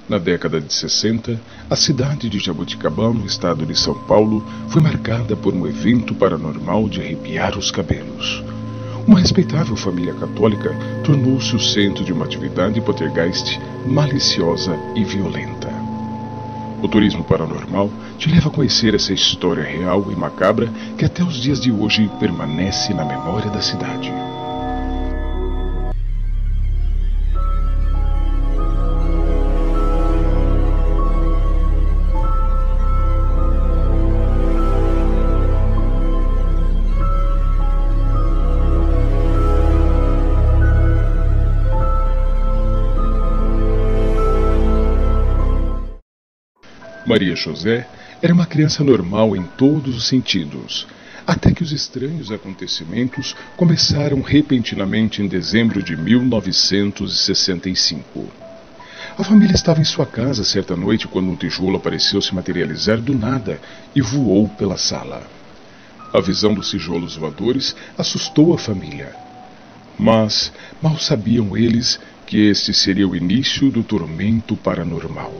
Na década de 60, a cidade de Jaboticabal, no estado de São Paulo, foi marcada por um evento paranormal de arrepiar os cabelos. Uma respeitável família católica tornou-se o centro de uma atividade poltergeist maliciosa e violenta. O turismo paranormal te leva a conhecer essa história real e macabra que até os dias de hoje permanece na memória da cidade. Maria José era uma criança normal em todos os sentidos, até que os estranhos acontecimentos começaram repentinamente em dezembro de 1965. A família estava em sua casa certa noite quando um tijolo apareceu se materializar do nada e voou pela sala. A visão dos tijolos voadores assustou a família, mas mal sabiam eles que este seria o início do tormento paranormal.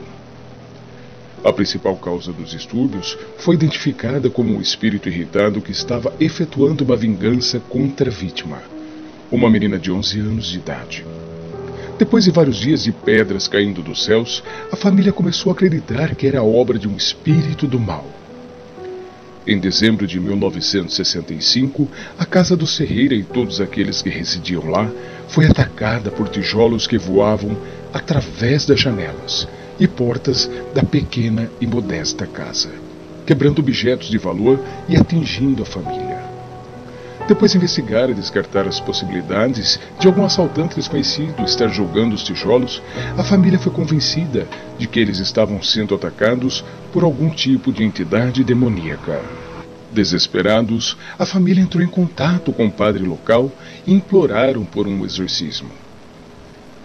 A principal causa dos distúrbios foi identificada como um espírito irritado que estava efetuando uma vingança contra a vítima, uma menina de 11 anos de idade. Depois de vários dias de pedras caindo dos céus, a família começou a acreditar que era obra de um espírito do mal. Em dezembro de 1965, a casa do Ferreira e todos aqueles que residiam lá foi atacada por tijolos que voavam através das janelas e portas da pequena e modesta casa, quebrando objetos de valor e atingindo a família. Depois de investigar e descartar as possibilidades de algum assaltante desconhecido estar jogando os tijolos, a família foi convencida de que eles estavam sendo atacados por algum tipo de entidade demoníaca. Desesperados, a família entrou em contato com o padre local e imploraram por um exorcismo.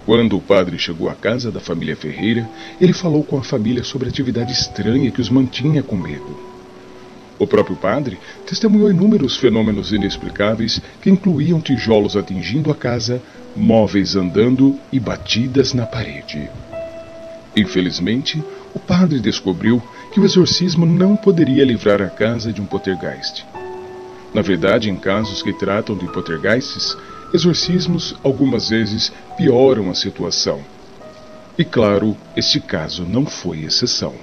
Quando o padre chegou à casa da família Ferreira, ele falou com a família sobre a atividade estranha que os mantinha com medo. O próprio padre testemunhou inúmeros fenômenos inexplicáveis que incluíam tijolos atingindo a casa, móveis andando e batidas na parede. Infelizmente, o padre descobriu que o exorcismo não poderia livrar a casa de um poltergeist. Na verdade, em casos que tratam de poltergeists, exorcismos algumas vezes pioram a situação. E claro, este caso não foi exceção.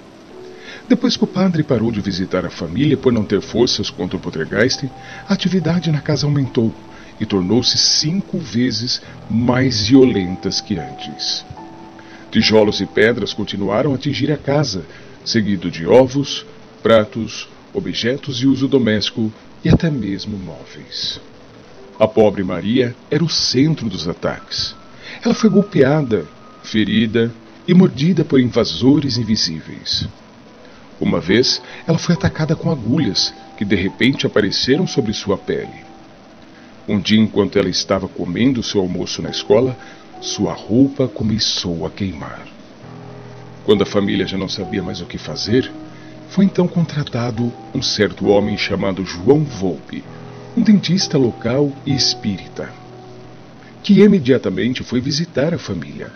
Depois que o padre parou de visitar a família por não ter forças contra o poltergeist, a atividade na casa aumentou e tornou-se 5 vezes mais violentas que antes. Tijolos e pedras continuaram a atingir a casa, seguido de ovos, pratos, objetos de uso doméstico e até mesmo móveis. A pobre Maria era o centro dos ataques. Ela foi golpeada, ferida e mordida por invasores invisíveis. Uma vez, ela foi atacada com agulhas que de repente apareceram sobre sua pele. Um dia, enquanto ela estava comendo seu almoço na escola, sua roupa começou a queimar. Quando a família já não sabia mais o que fazer, foi então contratado um certo homem chamado João Volpe, um dentista local e espírita, que imediatamente foi visitar a família.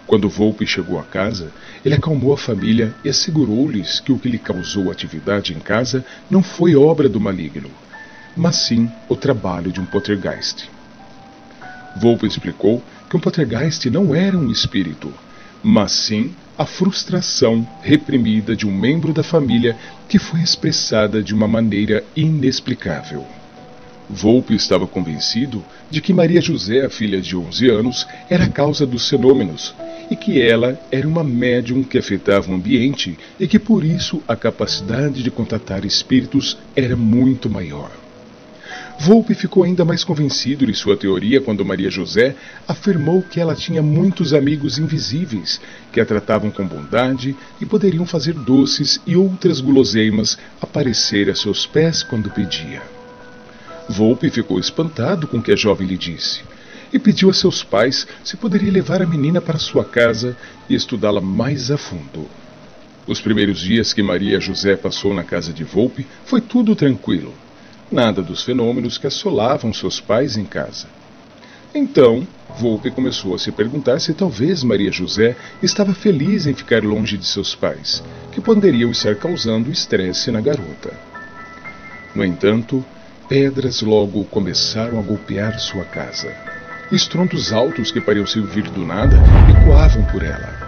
Quando Volpe chegou à casa, ele acalmou a família e assegurou-lhes que o que lhe causou atividade em casa não foi obra do maligno, mas sim o trabalho de um poltergeist. Volpe explicou que um poltergeist não era um espírito, mas sim a frustração reprimida de um membro da família que foi expressada de uma maneira inexplicável. Volpe estava convencido de que Maria José, a filha de 11 anos, era a causa dos fenômenos e que ela era uma médium que afetava o ambiente e que por isso a capacidade de contatar espíritos era muito maior. Volpe ficou ainda mais convencido de sua teoria quando Maria José afirmou que ela tinha muitos amigos invisíveis que a tratavam com bondade e poderiam fazer doces e outras guloseimas aparecer a seus pés quando pedia. Volpe ficou espantado com o que a jovem lhe disse e pediu a seus pais se poderia levar a menina para sua casa e estudá-la mais a fundo. Os primeiros dias que Maria José passou na casa de Volpe foi tudo tranquilo. Nada dos fenômenos que assolavam seus pais em casa. Então, Volpe começou a se perguntar se talvez Maria José estava feliz em ficar longe de seus pais, que poderiam estar causando estresse na garota. No entanto, pedras logo começaram a golpear sua casa. Estrondos altos que pareciam vir do nada ecoavam por ela.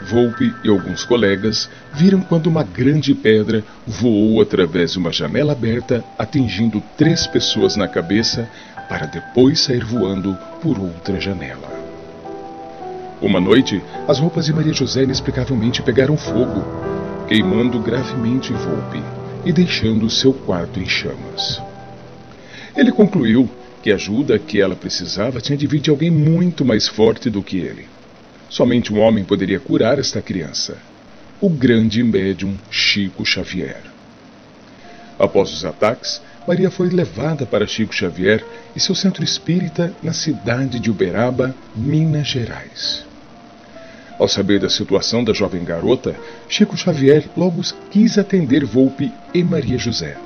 Volpe e alguns colegas viram quando uma grande pedra voou através de uma janela aberta, atingindo 3 pessoas na cabeça, para depois sair voando por outra janela. Uma noite, as roupas de Maria José inexplicavelmente pegaram fogo, queimando gravemente Volpe e deixando seu quarto em chamas. Ele concluiu que a ajuda que ela precisava tinha de vir de alguém muito mais forte do que ele. Somente um homem poderia curar esta criança, o grande médium Chico Xavier. Após os ataques, Maria foi levada para Chico Xavier e seu centro espírita na cidade de Uberaba, Minas Gerais. Ao saber da situação da jovem garota, Chico Xavier logo quis atender Volpe e Maria José.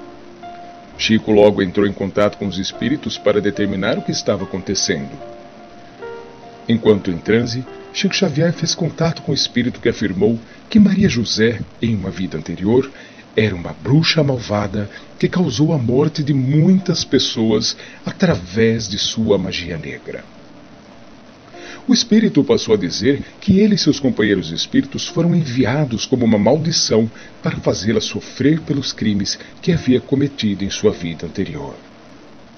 Chico logo entrou em contato com os espíritos para determinar o que estava acontecendo. Enquanto em transe, Chico Xavier fez contato com o espírito que afirmou que Maria José, em uma vida anterior, era uma bruxa malvada que causou a morte de muitas pessoas através de sua magia negra. O espírito passou a dizer que ele e seus companheiros espíritos foram enviados como uma maldição para fazê-la sofrer pelos crimes que havia cometido em sua vida anterior.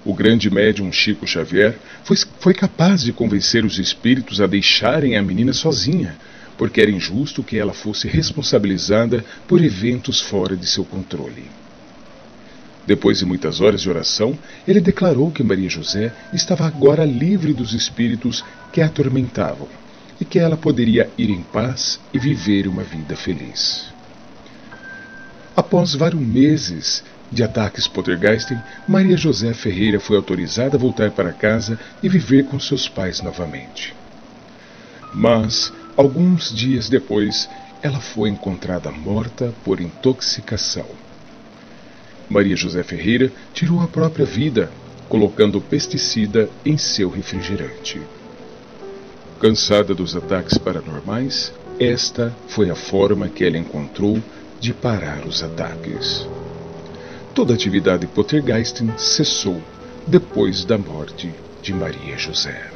O grande médium Chico Xavier foi capaz de convencer os espíritos a deixarem a menina sozinha, porque era injusto que ela fosse responsabilizada por eventos fora de seu controle. Depois de muitas horas de oração, ele declarou que Maria José estava agora livre dos espíritos que a atormentavam e que ela poderia ir em paz e viver uma vida feliz. Após vários meses de ataques poltergeist, Maria José Ferreira foi autorizada a voltar para casa e viver com seus pais novamente. Mas, alguns dias depois, ela foi encontrada morta por intoxicação. Maria José Ferreira tirou a própria vida, colocando pesticida em seu refrigerante. Cansada dos ataques paranormais, esta foi a forma que ela encontrou de parar os ataques. Toda a atividade poltergeist cessou depois da morte de Maria José.